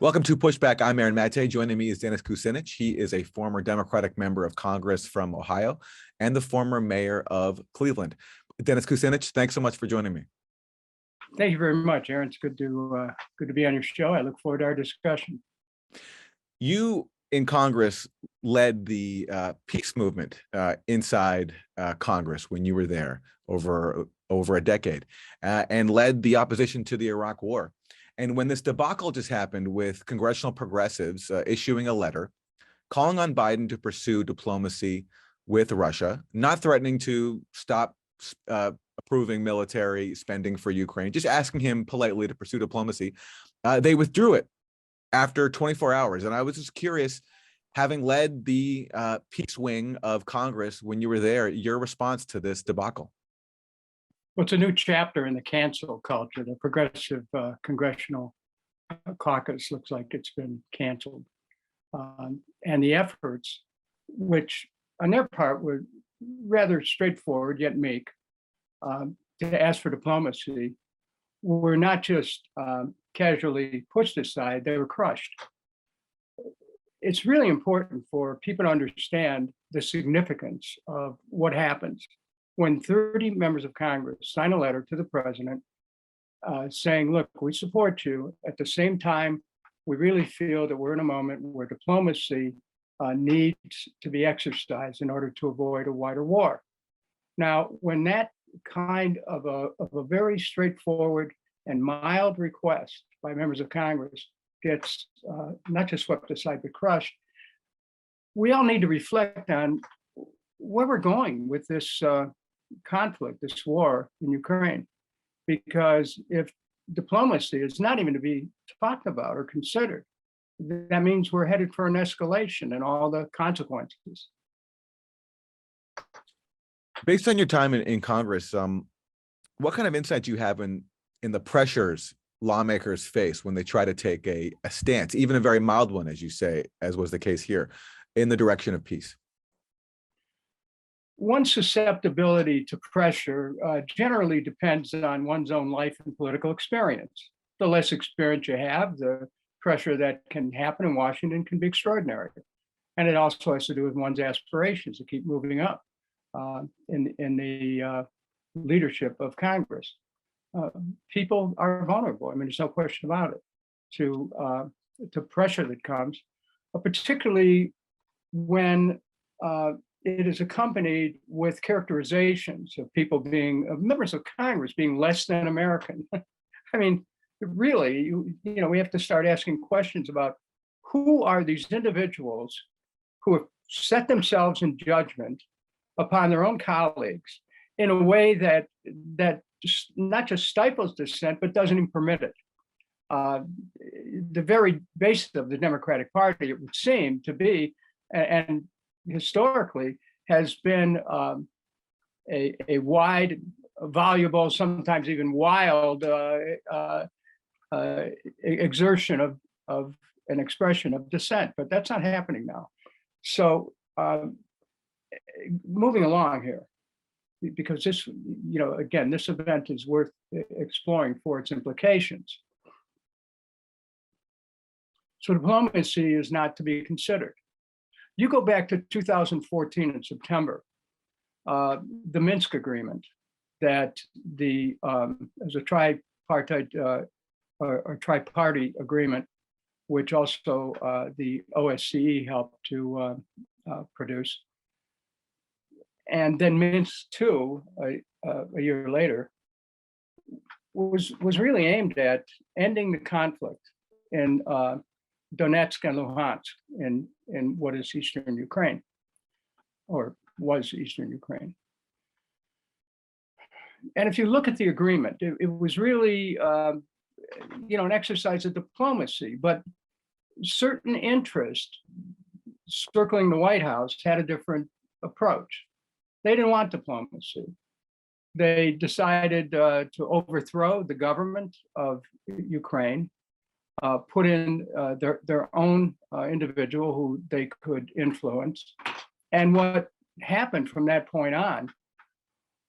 Welcome to Pushback. I'm Aaron Maté. Joining me is Dennis Kucinich. He is a former Democratic member of Congress from Ohio and the former mayor of Cleveland. Dennis Kucinich, thanks so much for joining me. Thank you very much, Aaron. It's good to be on your show. I look forward to our discussion. You in Congress led the peace movement inside Congress when you were there over a decade and led the opposition to the Iraq War. And when this debacle just happened with Congressional Progressives issuing a letter calling on Biden to pursue diplomacy with Russia, not threatening to stop approving military spending for Ukraine, just asking him politely to pursue diplomacy, they withdrew it after 24 hours. And I was just curious, having led the peace wing of Congress when you were there, your response to this debacle. Well, it's a new chapter in the cancel culture. The Progressive Congressional Caucus looks like it's been canceled. And the efforts, which on their part were rather straightforward yet meek, to ask for diplomacy, were not just casually pushed aside, they were crushed. It's really important for people to understand the significance of what happens when 30 members of Congress sign a letter to the president saying, look, we support you. At the same time, we really feel that we're in a moment where diplomacy needs to be exercised in order to avoid a wider war. Now, when that kind of a very straightforward and mild request by members of Congress gets not just swept aside, but crushed, we all need to reflect on where we're going with this conflict, this war in Ukraine. Because if diplomacy is not even to be talked about or considered, that means we're headed for an escalation and all the consequences. Based on your time in Congress, what kind of insight do you have in the pressures lawmakers face when they try to take a stance, even a very mild one, as you say, as was the case here, in the direction of peace? One's susceptibility to pressure generally depends on one's own life and political experience. The less experience you have, the pressure that can happen in Washington can be extraordinary. And it also has to do with one's aspirations to keep moving up in the leadership of Congress. People are vulnerable. I mean, there's no question about it to pressure that comes, particularly when it is accompanied with characterizations of people being members of Congress being less than American. I mean, really, we have to start asking questions about who are these individuals who have set themselves in judgment upon their own colleagues in a way that just not just stifles dissent, but doesn't even permit it. The very basis of the Democratic Party, it would seem to be, and historically has been a wide, voluble, sometimes even wild exertion of an expression of dissent, but that's not happening now. So moving along here, because this, again, this event is worth exploring for its implications. So diplomacy is not to be considered. You go back to 2014 in September, the Minsk agreement that as a tripartite or tri-party agreement, which also the OSCE helped to produce. And then Minsk II, a year later, was really aimed at ending the conflict in Donetsk and Luhansk in what is Eastern Ukraine, or was Eastern Ukraine. And if you look at the agreement, it was really, an exercise of diplomacy, but certain interests circling the White House had a different approach. They didn't want diplomacy. They decided to overthrow the government of Ukraine, put in their own individual who they could influence. And what happened from that point on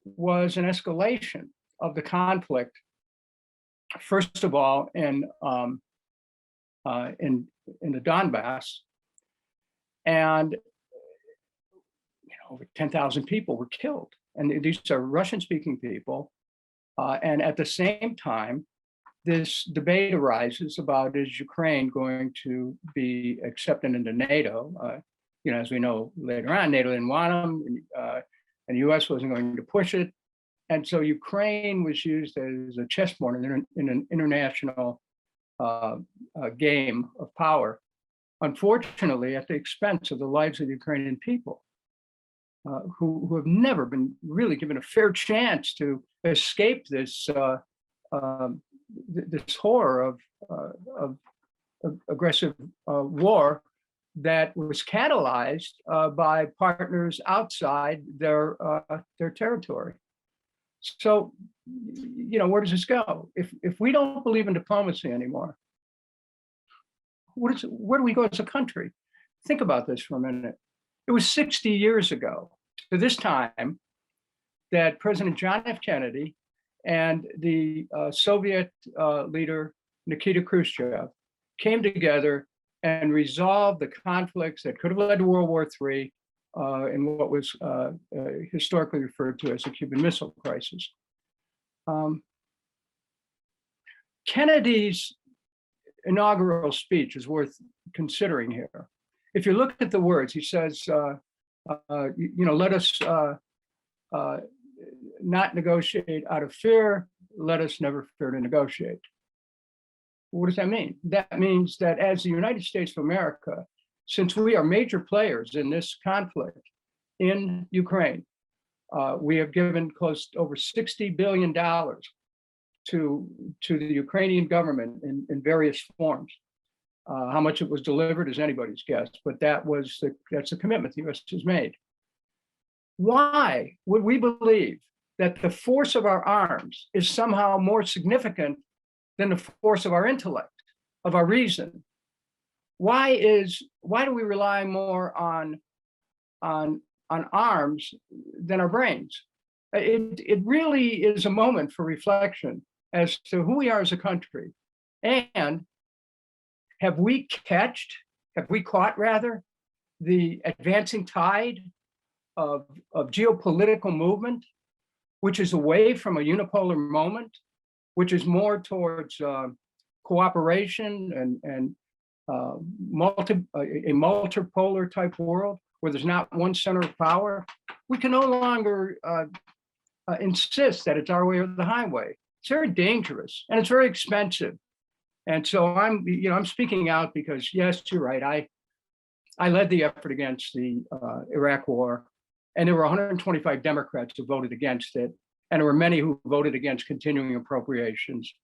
was an escalation of the conflict, first of all, in in the Donbass, and over 10,000 people were killed. And these are Russian-speaking people. And at the same time, this debate arises about, is Ukraine going to be accepted into NATO? As we know later on, NATO didn't want them, and the US wasn't going to push it. And so Ukraine was used as a chessboard in an international game of power, unfortunately, at the expense of the lives of the Ukrainian people, who have never been really given a fair chance to escape this this horror of aggressive war that was catalyzed by partners outside their territory. So, where does this go? If we don't believe in diplomacy anymore, where do we go as a country? Think about this for a minute. It was 60 years ago to this time that President John F. Kennedy and the Soviet leader Nikita Khrushchev came together and resolved the conflicts that could have led to World War III in what was historically referred to as the Cuban Missile Crisis. Kennedy's inaugural speech is worth considering here. If you look at the words, he says, let us not negotiate out of fear, let us never fear to negotiate. What does that mean? That means that as the United States of America, since we are major players in this conflict in Ukraine, we have given close to over $60 billion to the Ukrainian government in various forms. How much it was delivered is anybody's guess, but that's a commitment the U.S. has made. Why would we believe that the force of our arms is somehow more significant than the force of our intellect, of our reason? Why do we rely more on arms than our brains? It really is a moment for reflection as to who we are as a country, and have we caught the advancing tide of geopolitical movement, which is away from a unipolar moment, which is more towards cooperation and a multipolar type world where there's not one center of power? We can no longer insist that it's our way or the highway. It's very dangerous and it's very expensive. And so I'm speaking out because, yes, you're right. I led the effort against the Iraq War, and there were 125 Democrats who voted against it, and there were many who voted against continuing appropriations.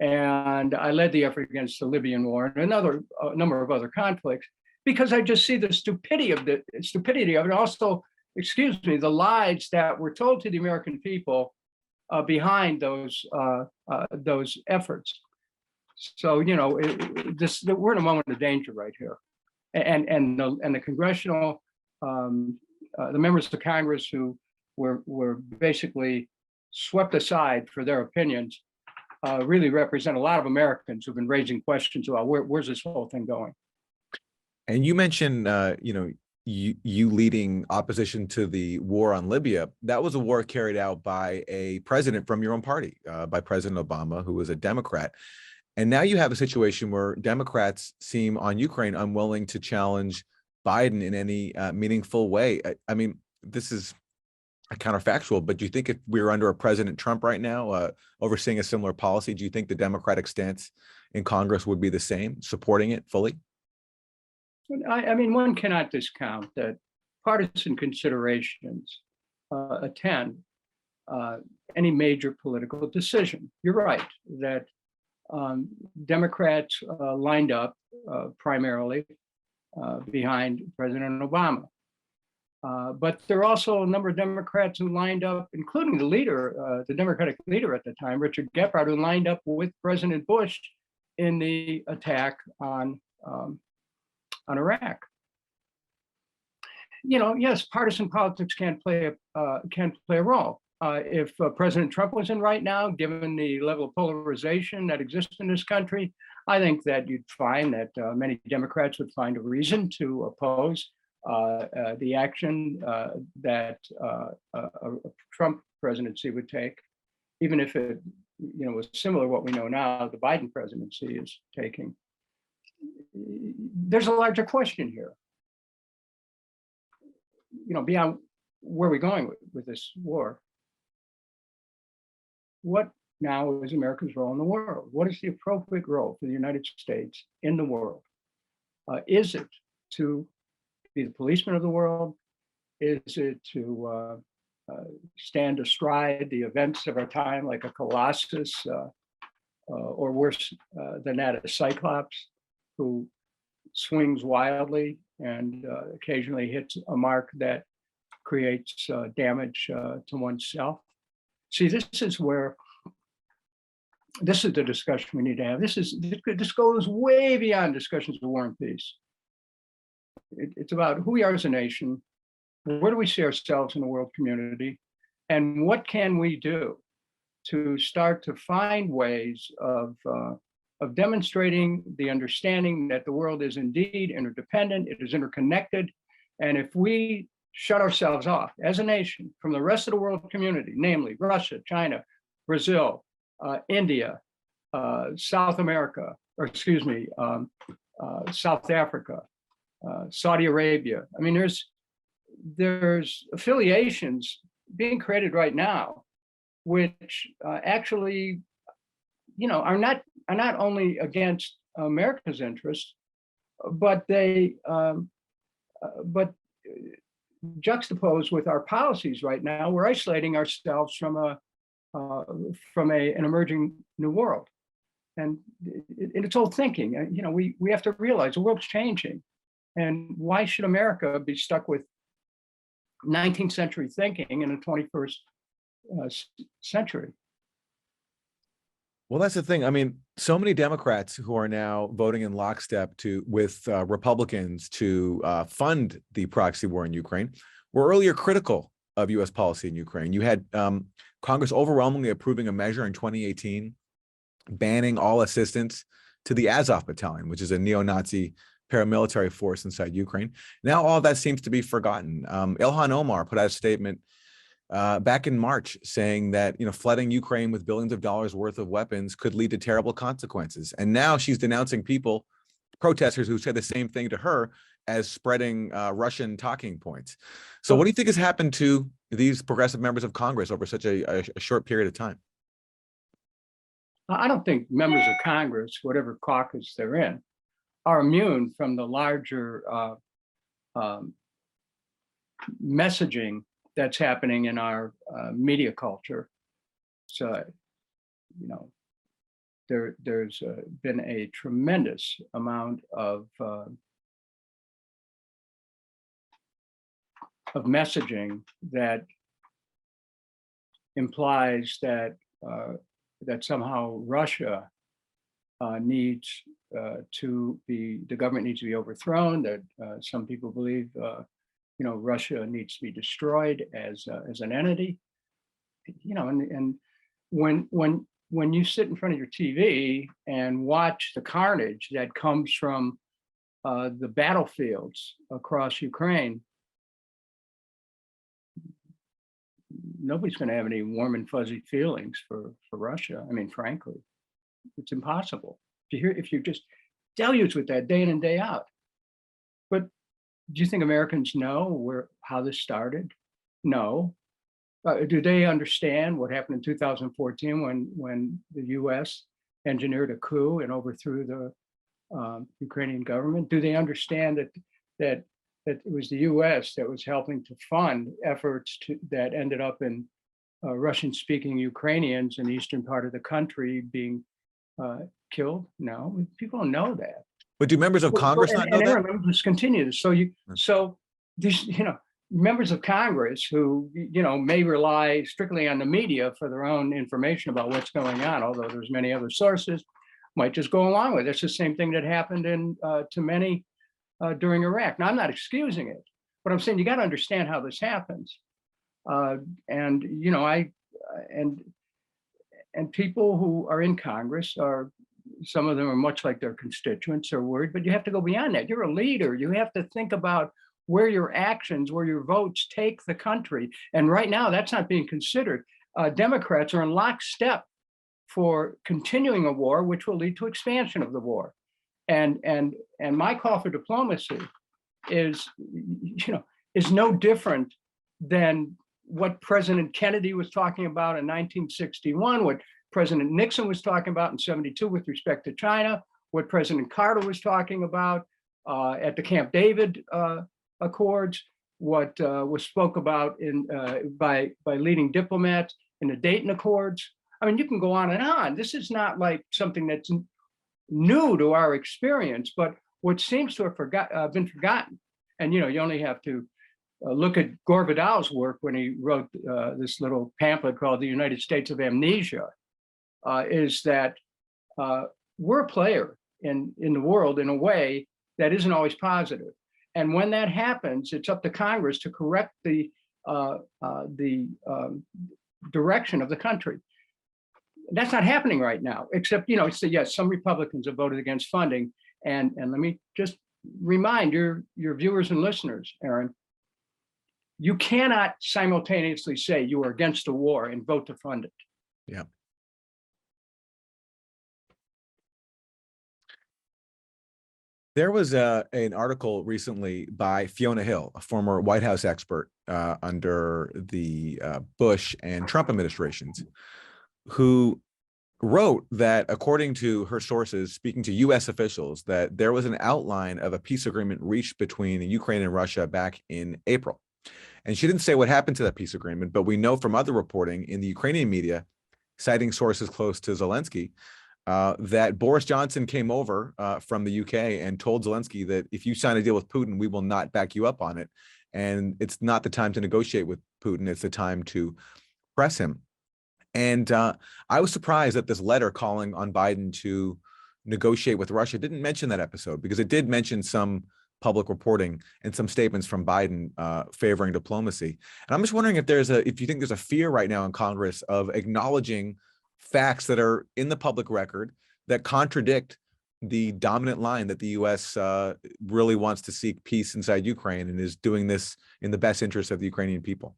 And I led the effort against the Libyan War and a number of other conflicts, because I just see the stupidity of it, and also, the lies that were told to the American people behind those efforts. So we're in a moment of danger right here, and the congressional, the members of Congress who were basically swept aside for their opinions really represent a lot of Americans who've been raising questions about where's this whole thing going. And you mentioned, you leading opposition to the war on Libya. That was a war carried out by a president from your own party, by President Obama, who was a Democrat. And now you have a situation where Democrats seem on Ukraine unwilling to challenge Biden in any meaningful way. I mean, this is a counterfactual, but do you think if we were under a President Trump right now, overseeing a similar policy, do you think the Democratic stance in Congress would be the same, supporting it fully? I mean, one cannot discount that partisan considerations attend any major political decision. You're right that Democrats lined up primarily behind President Obama. But there are also a number of Democrats who lined up, including the leader, the Democratic leader at the time, Richard Gephardt, who lined up with President Bush in the attack on Iraq. Yes, partisan politics can play a role, If President Trump was in right now, given the level of polarization that exists in this country, I think that you'd find that many Democrats would find a reason to oppose the action that a Trump presidency would take, even if it, was similar to what we know now the Biden presidency is taking. There's a larger question here. Beyond where we're going with this war. What now is America's role in the world? What is the appropriate role for the United States in the world? Is it to be the policeman of the world? Is it to stand astride the events of our time like a colossus, or worse than that, a cyclops who swings wildly and occasionally hits a mark that creates damage to oneself? See, this is the discussion we need to have. This goes way beyond discussions of war and peace. It's about who we are as a nation, where do we see ourselves in the world community, and what can we do to start to find ways of demonstrating the understanding that the world is indeed interdependent, it is interconnected, and if we shut ourselves off as a nation from the rest of the world community, namely Russia, China, Brazil, India, South America, or excuse me, South Africa, Saudi Arabia. I mean, there's affiliations being created right now, which actually, are not only against America's interests, but they juxtaposed with our policies right now, we're isolating ourselves from an emerging new world. And it's old thinking. We have to realize the world's changing. And why should America be stuck with 19th century thinking in the 21st century? Well, that's the thing. I mean, so many Democrats who are now voting in lockstep with Republicans to fund the proxy war in Ukraine were earlier critical of U.S. policy in Ukraine. You had Congress overwhelmingly approving a measure in 2018 banning all assistance to the Azov Battalion, which is a neo-Nazi paramilitary force inside Ukraine. Now all of that seems to be forgotten. Ilhan Omar put out a statement back in March saying that flooding Ukraine with billions of dollars worth of weapons could lead to terrible consequences. And now she's denouncing protesters who said the same thing to her as spreading Russian talking points. So what do you think has happened to these progressive members of Congress over such a short period of time? I don't think members of Congress, whatever caucus they're in, are immune from the larger messaging that's happening in our media culture. So, there's been a tremendous amount of messaging that implies that that somehow Russia needs the government needs to be overthrown. That some people believe Russia needs to be destroyed as an entity. And when you sit in front of your TV and watch the carnage that comes from the battlefields across Ukraine, nobody's going to have any warm and fuzzy feelings for Russia. I mean, frankly, it's impossible. If you just deluge with that day in and day out. But do you think Americans know how this started? No. Do they understand what happened in 2014 when the U.S. engineered a coup and overthrew the Ukrainian government? Do they understand that it was the U.S. that was helping to fund efforts that ended up in Russian-speaking Ukrainians in the eastern part of the country being killed? No, people don't know that. But do members of Congress not know that? Aaron, let me just continue. So these, members of Congress who, may rely strictly on the media for their own information about what's going on, although there's many other sources, might just go along with it. It's the same thing that happened to many during Iraq. Now, I'm not excusing it, but I'm saying you got to understand how this happens. And you know, and people who are in Congress are, some of them are much like their constituents, are worried, but you have to go beyond that. You're a leader. You have to think about where your actions, where your votes take the country. And right now, that's not being considered. Democrats are in lockstep for continuing a war, which will lead to expansion of the war. And my call for diplomacy is, you know, is no different than what President Kennedy was talking about in 1961, what President Nixon was talking about in 72 with respect to China, what President Carter was talking about at the Camp David Accords, what was spoke about in by leading diplomats in the Dayton Accords. I mean, you can go on and on. This is not like something that's new to our experience, but what seems to have been forgotten. And you know, you only have to look at Gore Vidal's work when he wrote this little pamphlet called "The United States of Amnesia." Is that we're a player in the world in a way that isn't always positive. And when that happens, it's up to Congress to correct the direction of the country. That's not happening right now, except, you know, so yes, some Republicans have voted against funding. And let me just remind your viewers and listeners, Aaron, you cannot simultaneously say you are against the war and vote to fund it. Yeah. There was an article recently by Fiona Hill, a former White House expert under the Bush and Trump administrations, who wrote that, according to her sources, speaking to U.S. officials, that there was an outline of a peace agreement reached between Ukraine and Russia back in April. And she didn't say what happened to that peace agreement, but we know from other reporting in the Ukrainian media, citing sources close to Zelensky, that Boris Johnson came over from the UK and told Zelensky that if you sign a deal with Putin, we will not back you up on it. And it's not the time to negotiate with Putin. It's the time to press him. And I was surprised that this letter calling on Biden to negotiate with Russia didn't mention that episode, because it did mention some public reporting and some statements from Biden favoring diplomacy. And I'm just wondering if you think there's a fear right now in Congress of acknowledging facts that are in the public record that contradict the dominant line that the U.S. Really wants to seek peace inside Ukraine and is doing this in the best interest of the Ukrainian people.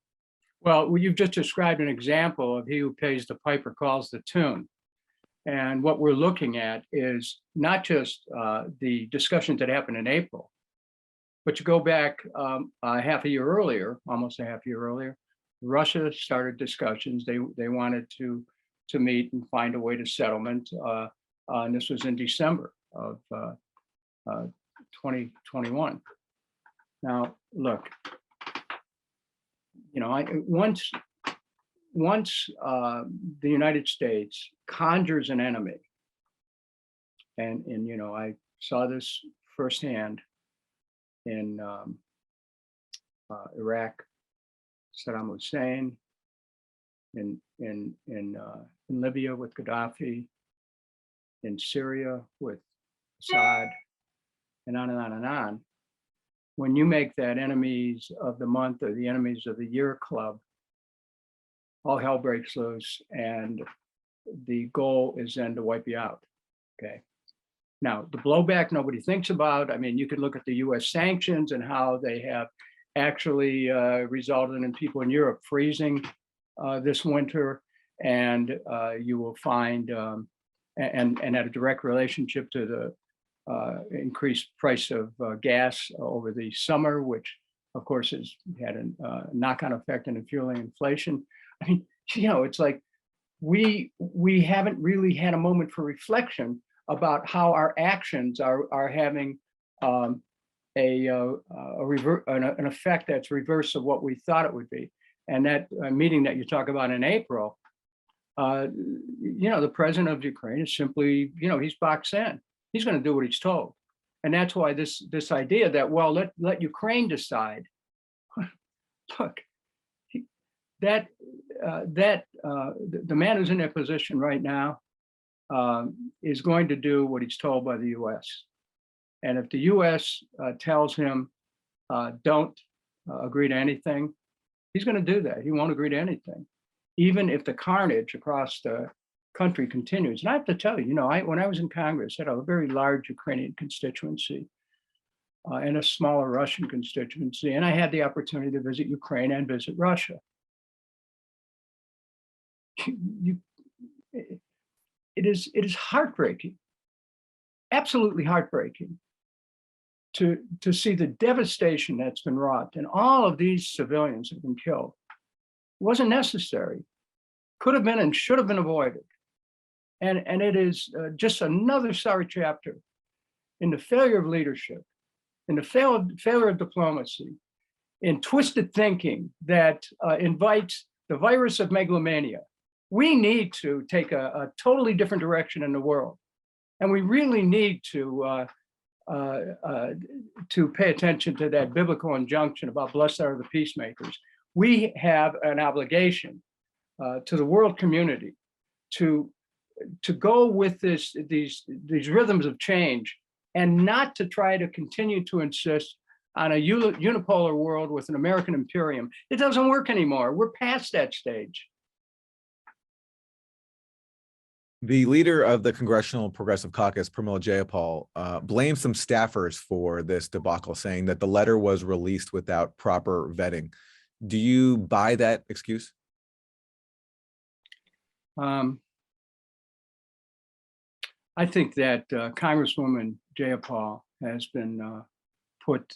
Well, you've just described an example of he who pays the piper calls the tune. And what we're looking at is not just the discussions that happened in April, but you go back half a year earlier, almost a half year earlier, Russia started discussions. They wanted to meet and find a way to settlement. And this was in December of 2021. Now, look, you know, once the United States conjures an enemy, and you know, I saw this firsthand in Iraq, Saddam Hussein, in Libya with Gaddafi, in Syria with Assad, and on and on and on. When you make that enemies of the month or the enemies of the year club, all hell breaks loose, and the goal is then to wipe you out. Okay. Now, the blowback nobody thinks about. I mean, you could look at the U.S. sanctions and how they have actually resulted in people in Europe freezing this winter, and you will find and had a direct relationship to the increased price of gas over the summer, which of course has had a knock-on effect in fueling inflation. I mean, you know, it's like we haven't really had a moment for reflection about how our actions are having an effect that's reverse of what we thought it would be. And that meeting that you talk about in April, you know, the president of Ukraine is simply, you know, he's boxed in. He's going to do what he's told. And that's why this idea that, well, let Ukraine decide. Look, the man who's in that position right now is going to do what he's told by the U.S. And if the U.S. tells him, don't agree to anything, He's going to do that. He won't agree to anything, even if the carnage across the country continues. And I have to tell you, when I was in Congress, I had a very large Ukrainian constituency and a smaller Russian constituency, and I had the opportunity to visit Ukraine and visit Russia. It is heartbreaking, absolutely heartbreaking, to see the devastation that's been wrought, and all of these civilians have been killed. It wasn't necessary, could have been and should have been avoided. And it is just another sorry chapter in the failure of leadership, in the failure of diplomacy, in twisted thinking that invites the virus of megalomania. We need to take a totally different direction in the world. And we really need to pay attention to that biblical injunction about blessed are the peacemakers. We have an obligation to the world community to go with these rhythms of change, and not to try to continue to insist on a unipolar world with an American imperium. It doesn't work anymore. We're past that stage. The leader of the Congressional Progressive Caucus, Pramila Jayapal, blamed some staffers for this debacle, saying that the letter was released without proper vetting. Do you buy that excuse? I think that Congresswoman Jayapal has been put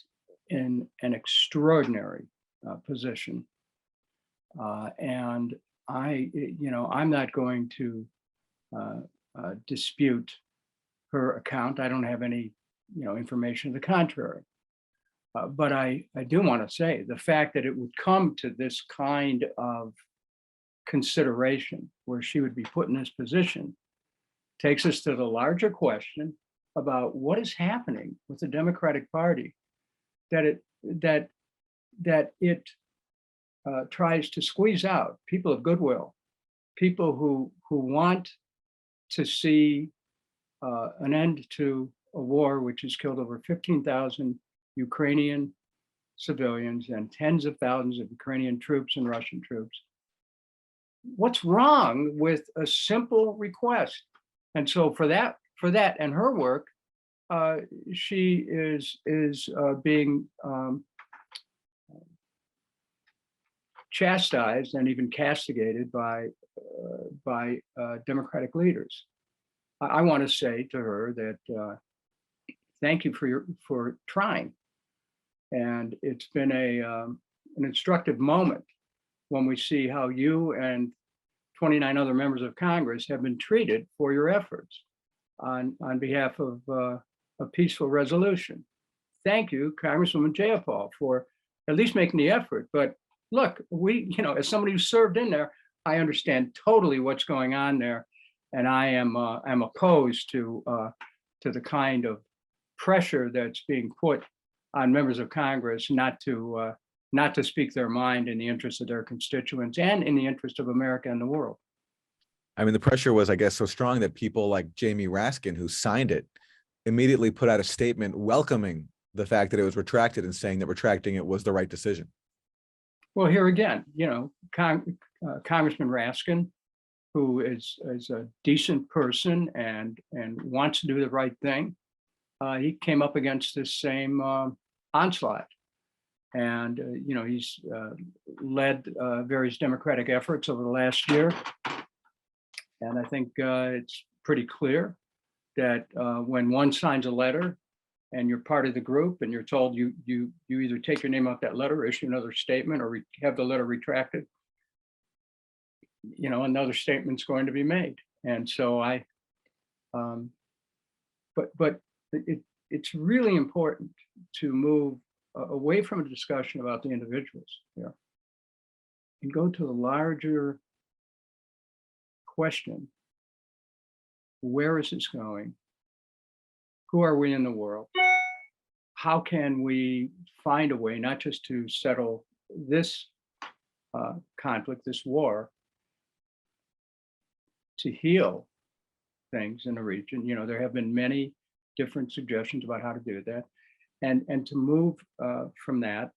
in an extraordinary position, and I'm not going to dispute her account. I don't have any, information to the contrary. But I do want to say the fact that it would come to this kind of consideration where she would be put in this position takes us to the larger question about what is happening with the Democratic Party, that it tries to squeeze out people of goodwill, people who want to see an end to a war which has killed over 15,000 Ukrainian civilians and tens of thousands of Ukrainian troops and Russian troops. What's wrong with a simple request? And so for that and her work, she is being chastised and even castigated by Democratic leaders. I want to say to her that thank you for trying, and it's been an instructive moment when we see how you and 29 other members of Congress have been treated for your efforts on behalf of a peaceful resolution. Thank you, Congresswoman Jayapal, for at least making the effort. But look, as somebody who served in there, I understand totally what's going on there, and I am opposed to the kind of pressure that's being put on members of Congress not to speak their mind in the interest of their constituents and in the interest of America and the world. I mean, the pressure was, I guess, so strong that people like Jamie Raskin, who signed it, immediately put out a statement welcoming the fact that it was retracted and saying that retracting it was the right decision. Well, here again, Congressman Raskin, who is a decent person and wants to do the right thing, he came up against this same onslaught. And, he's led various Democratic efforts over the last year. And I think it's pretty clear that when one signs a letter and you're part of the group and you're told you either take your name off that letter, or issue another statement, or have the letter retracted, another statement's going to be made. And so but it's really important to move away from a discussion about the individuals here and go to the larger question: where is this going? Who are we in the world? How can we find a way not just to settle this conflict, this war, to heal things in the region? There have been many different suggestions about how to do that, and to move from that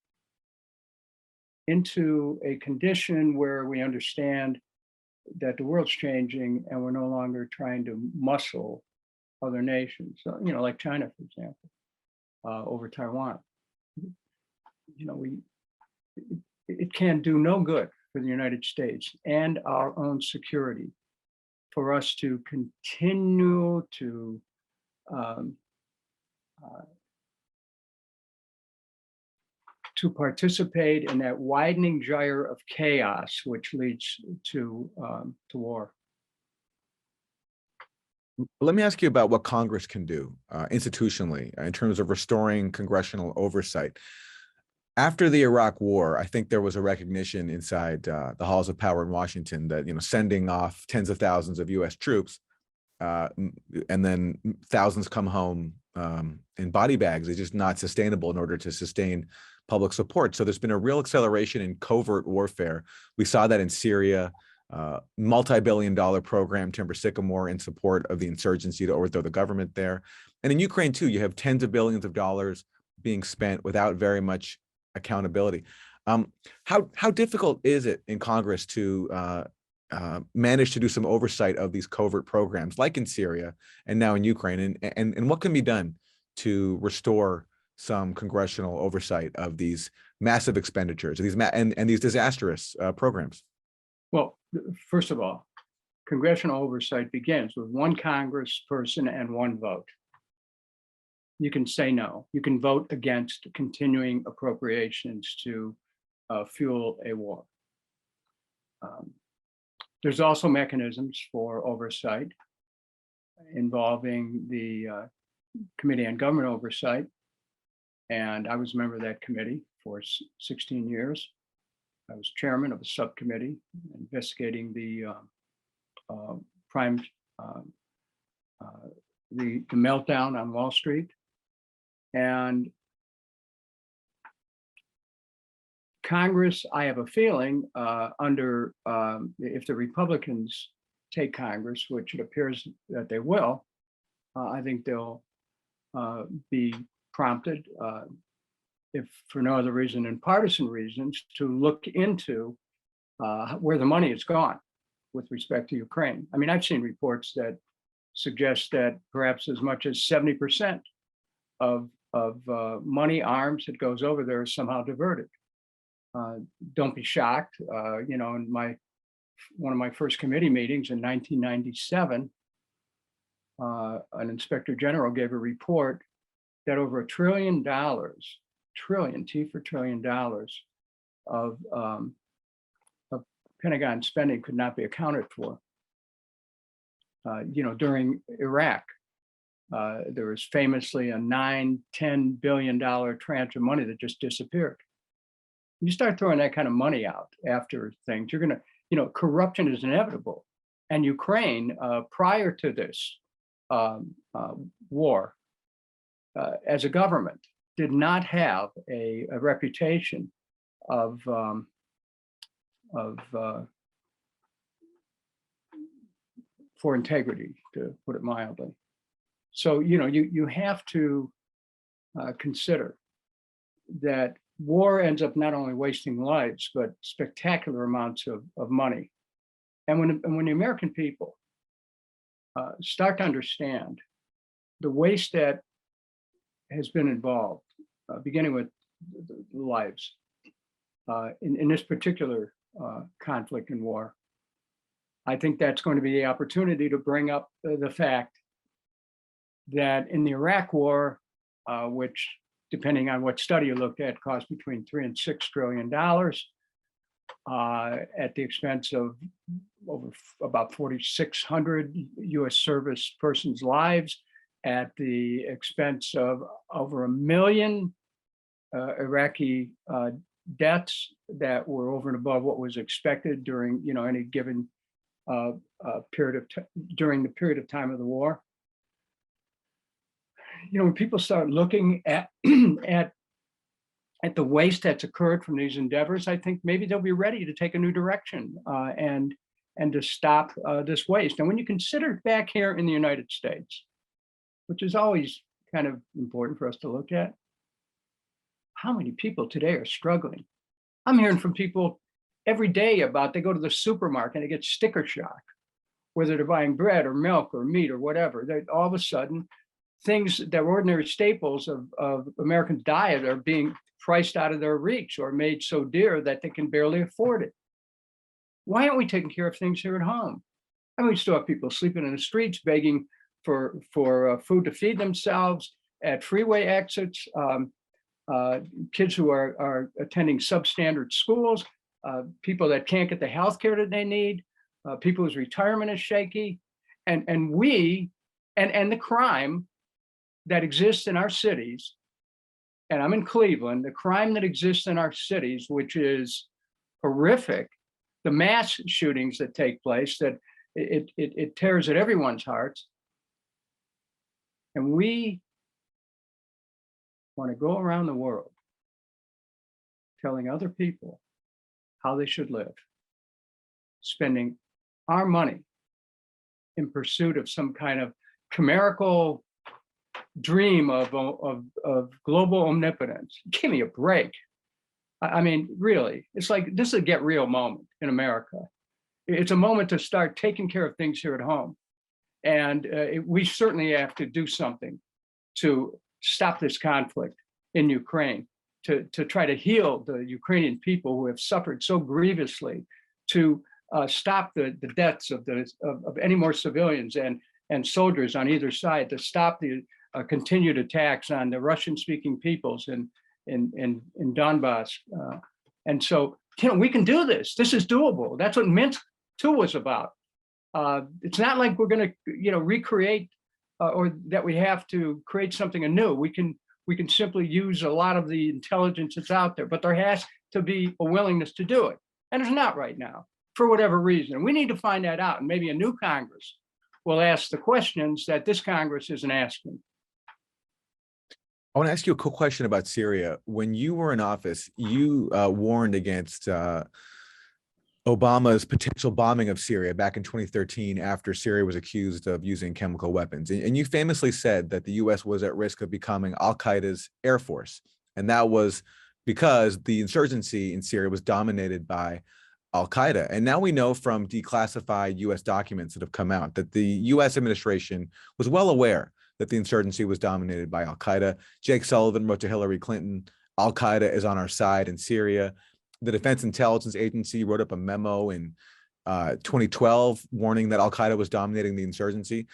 into a condition where we understand that the world's changing and we're no longer trying to muscle other nations, like China, for example, over Taiwan. It can do no good for the United States and our own security for us to continue to participate in that widening gyre of chaos, which leads to war. Let me ask you about what Congress can do institutionally in terms of restoring congressional oversight. After the Iraq War, I think there was a recognition inside the halls of power in Washington that sending off tens of thousands of U.S. troops and then thousands come home in body bags is just not sustainable in order to sustain public support. So there's been a real acceleration in covert warfare. We saw that in Syria, multi-billion-dollar program, Timber Sycamore, in support of the insurgency to overthrow the government there. And in Ukraine, too, you have tens of billions of dollars being spent without very much accountability. How difficult is it in Congress to manage to do some oversight of these covert programs, like in Syria and now in Ukraine, and what can be done to restore some congressional oversight of these massive expenditures, and these disastrous programs? Well, first of all, congressional oversight begins with one congressperson and one vote. You can say no. You can vote against continuing appropriations to fuel a war. There's also mechanisms for oversight involving the Committee on Government Oversight, and I was a member of that committee for 16 years. I was chairman of a subcommittee investigating the meltdown on Wall Street. And Congress, I have a feeling, if the Republicans take Congress, which it appears that they will, I think they'll be prompted, if for no other reason than partisan reasons, to look into where the money has gone with respect to Ukraine. I mean, I've seen reports that suggest that perhaps as much as 70% of money, arms that goes over there is somehow diverted. Don't be shocked. In one of my first committee meetings in 1997, an inspector general gave a report that over $1 trillion, T for trillion dollars of Pentagon spending could not be accounted for. During Iraq, there was famously a $9-10 billion tranche of money that just disappeared. You start throwing that kind of money out after things, you're going to, corruption is inevitable. And Ukraine, prior to this war, as a government, did not have a reputation for integrity, to put it mildly. So, you have to consider that war ends up not only wasting lives, but spectacular amounts of money. And when the American people start to understand the waste that has been involved, beginning with the lives in this particular conflict and war, I think that's going to be the opportunity to bring up the fact that in the Iraq war, which, depending on what study you looked at, cost between $3 and $6 trillion at the expense of over about 4,600 U.S. service persons' lives, at the expense of over 1 million Iraqi deaths that were over and above what was expected during any given during the period of time of the war. When people start looking at at the waste that's occurred from these endeavors, I think maybe they'll be ready to take a new direction and to stop this waste. And when you consider back here in the United States, which is always kind of important for us to look at, how many people today are struggling I'm hearing from people every day about they go to the supermarket and they get sticker shock, whether they're buying bread or milk or meat or whatever. They all of a sudden, things that were ordinary staples of American diet are being priced out of their reach or made so dear that they can barely afford it. Why aren't we taking care of things here at home? I mean, we still have people sleeping in the streets, begging for food to feed themselves at freeway exits, kids who are attending substandard schools, people that can't get the health care that they need, people whose retirement is shaky, and the crime that exists in our cities, and I'm in Cleveland, the crime that exists in our cities, which is horrific, the mass shootings that take place, that it tears at everyone's hearts. And we want to go around the world telling other people how they should live, spending our money in pursuit of some kind of chimerical dream of global omnipotence. Give me a break. I mean, really, it's like this is a get real moment in America. It's a moment to start taking care of things here at home. And we certainly have to do something to stop this conflict in Ukraine, to try to heal the Ukrainian people who have suffered so grievously, to stop the deaths of any more civilians and soldiers on either side, to stop the continued attacks on the Russian-speaking peoples in Donbass. And so, we can do this. This is doable. That's what Minsk II was about. It's not like we're going to, recreate or that we have to create something anew. We can simply use a lot of the intelligence that's out there, but there has to be a willingness to do it. And it's not right now, for whatever reason. We need to find that out, and maybe a new Congress will ask the questions that this Congress isn't asking. I want to ask you a quick question about Syria. When you were in office, you warned against Obama's potential bombing of Syria back in 2013 after Syria was accused of using chemical weapons. And you famously said that the US was at risk of becoming al-Qaeda's air force. And that was because the insurgency in Syria was dominated by al-Qaeda. And now we know from declassified US documents that have come out that the US administration was well aware that the insurgency was dominated by al-Qaeda. Jake Sullivan wrote to Hillary Clinton, al-Qaeda is on our side in Syria. The Defense Intelligence Agency wrote up a memo in 2012 warning that al-Qaeda was dominating the insurgency.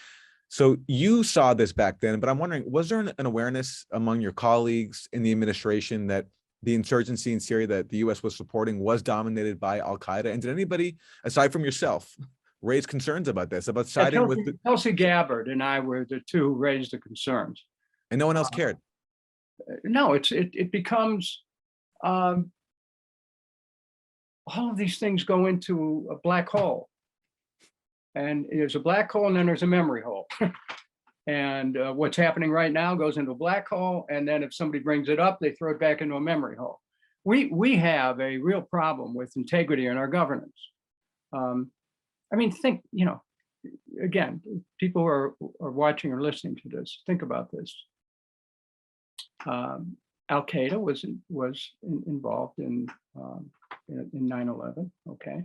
So you saw this back then, but I'm wondering, was there an awareness among your colleagues in the administration that the insurgency in Syria that the US was supporting was dominated by al-Qaeda? And did anybody, aside from yourself, raise concerns about this, about siding with the— Tulsi Gabbard and I were the two who raised the concerns. And no one else cared? No, it becomes, all of these things go into a black hole. And there's a black hole and then there's a memory hole. And what's happening right now goes into a black hole. And then if somebody brings it up, they throw it back into a memory hole. We have a real problem with integrity in our governance. I mean, think, again, people who are watching or listening to this, think about this. Al-Qaeda was involved in 9/11, okay?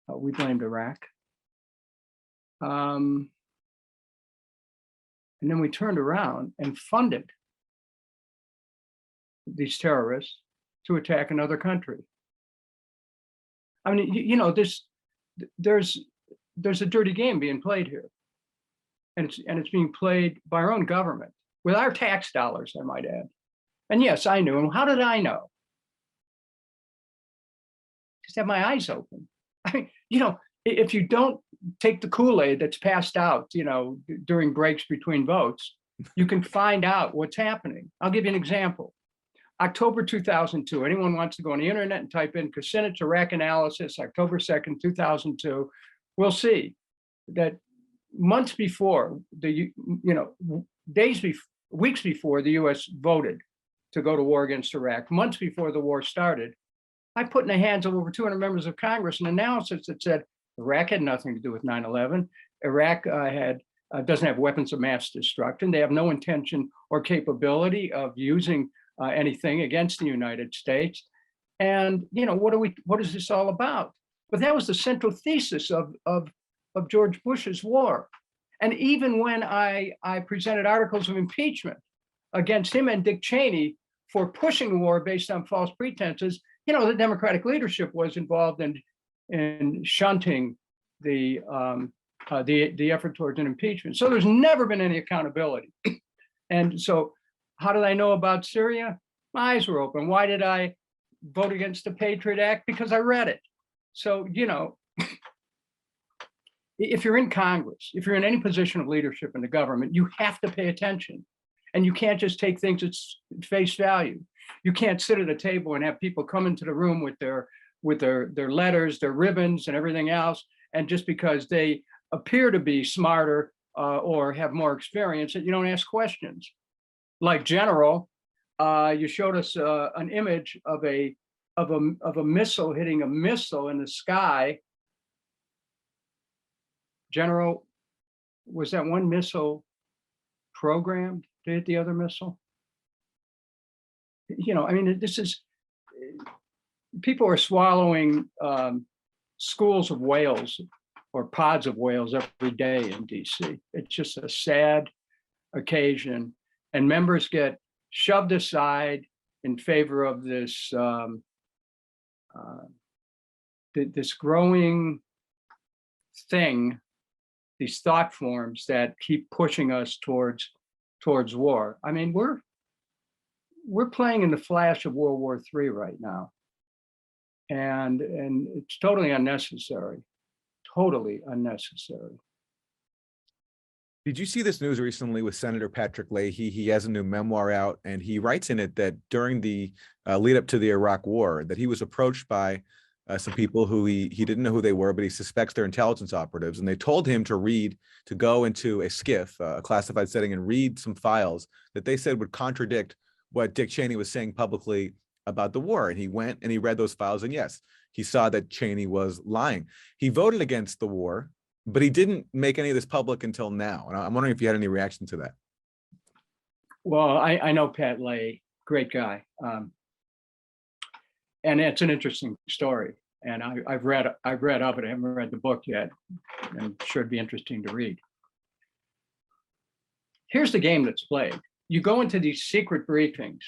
We blamed Iraq. And then we turned around and funded these terrorists to attack another country. I mean, there's a dirty game being played here. And it's being played by our own government with our tax dollars, I might add. And yes, I knew. And how did I know? Just have my eyes open. I mean, if you don't take the Kool-Aid that's passed out, during breaks between votes, you can find out what's happening. I'll give you an example. October 2002, anyone wants to go on the internet and type in Kucinich Iraq analysis, October 2nd, 2002, we'll see that months before, weeks before the US voted to go to war against Iraq, months before the war started, I put in the hands of over 200 members of Congress an analysis that said Iraq had nothing to do with 9/11. Iraq doesn't have weapons of mass destruction. They have no intention or capability of using anything against the United States. And what is this all about? But that was the central thesis of George Bush's war. And even when I presented articles of impeachment against him and Dick Cheney for pushing the war based on false pretenses, the Democratic leadership was involved in shunting the effort towards an impeachment. So there's never been any accountability. And so how did I know about Syria? My eyes were open. Why did I vote against the Patriot Act? Because I read it. So, if you're in Congress, if you're in any position of leadership in the government, you have to pay attention. And you can't just take things at face value. You can't sit at a table and have people come into the room with their letters, their ribbons, and everything else. And just because they appear to be smarter or have more experience, that you don't ask questions. Like General, you showed us an image of a missile hitting a missile in the sky. General, was that one missile programmed to hit the other missile? This is, people are swallowing schools of whales or pods of whales every day in DC. It's just a sad occasion, and members get shoved aside in favor of this this growing thing, these thought forms that keep pushing us towards war. I mean, we're playing in the flash of World War III right now, and it's totally unnecessary. Totally unnecessary. Did you see this news recently with Senator Patrick Leahy? He has a new memoir out, and he writes in it that during the lead up to the Iraq War, that he was approached by some people who he didn't know who they were, but he suspects they're intelligence operatives. And they told him to go into a SCIF, a classified setting, and read some files that they said would contradict what Dick Cheney was saying publicly about the war. And he went and he read those files, and yes, he saw that Cheney was lying. He voted against the war, but he didn't make any of this public until now. And I'm wondering if you had any reaction to that. Well, I know Pat Leahy, great guy. And it's an interesting story. And I've read of it. I haven't read the book yet, and I'm sure it'd be interesting to read. Here's the game that's played. You go into these secret briefings,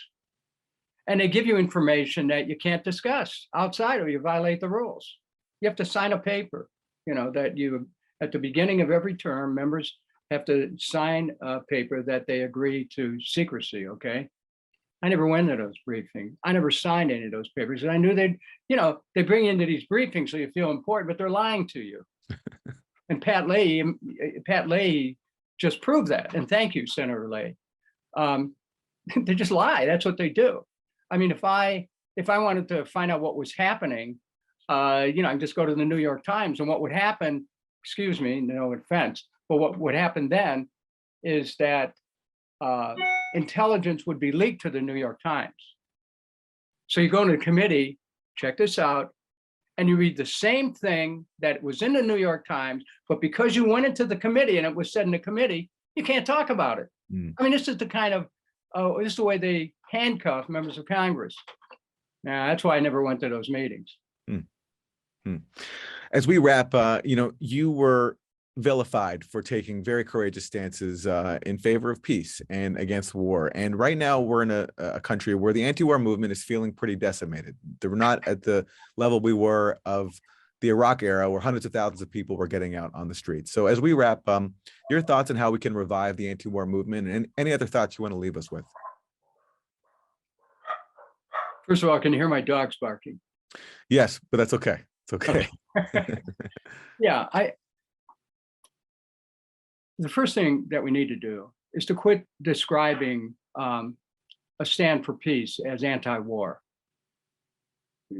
and they give you information that you can't discuss outside, or you violate the rules. You have to sign a paper, that you, at the beginning of every term, members have to sign a paper that they agree to secrecy, okay? I never went to those briefings. I never signed any of those papers. And I knew they bring you into these briefings so you feel important, but they're lying to you. And Pat Leahy just proved that. And thank you, Senator Leahy. They just lie. That's what they do. I mean, if I wanted to find out what was happening, I can just go to the New York Times, and what would happen, excuse me, no offense, but what would happen then is that intelligence would be leaked to the New York Times. So you go into the committee, check this out, and you read the same thing that was in the New York Times, but because you went into the committee and it was said in the committee, you can't talk about it. I mean, this is the kind of, this is the way they handcuff members of Congress. Now, that's why I never went to those meetings. As we wrap, you were vilified for taking very courageous stances in favor of peace and against war. And right now we're in a country where the anti-war movement is feeling pretty decimated. We're not at the level we were of the Iraq era, where hundreds of thousands of people were getting out on the streets. So as we wrap, your thoughts on how we can revive the anti-war movement, and any other thoughts you want to leave us with? First of all, can you hear my dogs barking? Yes, but that's okay. It's okay. Yeah, the first thing that we need to do is to quit describing a stand for peace as anti-war,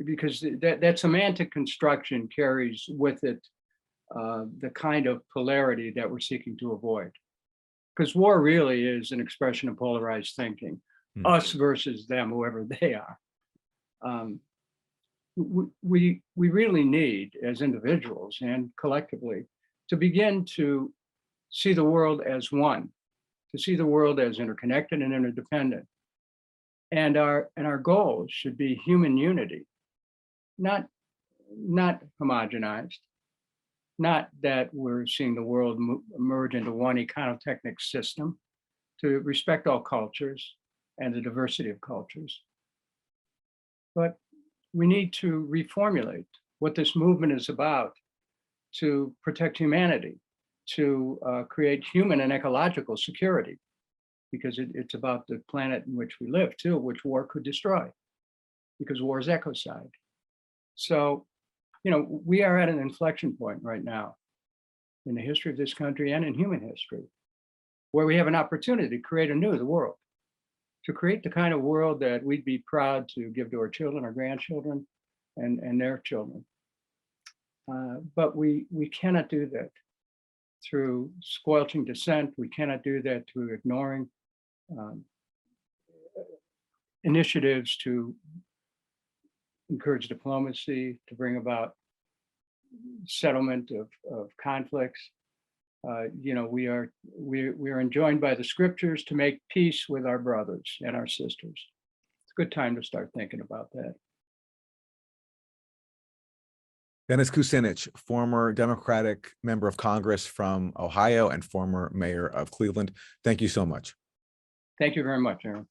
because that semantic construction carries with it the kind of polarity that we're seeking to avoid. Because war really is an expression of polarized thinking, us versus them, whoever they are. We really need, as individuals and collectively, to begin to see the world as one, to see the world as interconnected and interdependent. And our goals should be human unity, not homogenized, not that we're seeing the world merge into one econotechnic system, to respect all cultures and the diversity of cultures. But we need to reformulate what this movement is about to protect humanity, to create human and ecological security, because it's about the planet in which we live too, which war could destroy, because war is ecocide. So, you know, we are at an inflection point right now in the history of this country and in human history, where we have an opportunity to create anew the world, to create the kind of world that we'd be proud to give to our children, our grandchildren, and their children. But we cannot do that through squelching dissent. We cannot do that through ignoring initiatives to encourage diplomacy, to bring about settlement of conflicts. You know, we are enjoined by the scriptures to make peace with our brothers and our sisters. It's a good time to start thinking about that. Dennis Kucinich, former Democratic member of Congress from Ohio and former mayor of Cleveland. Thank you so much. Thank you very much, Aaron.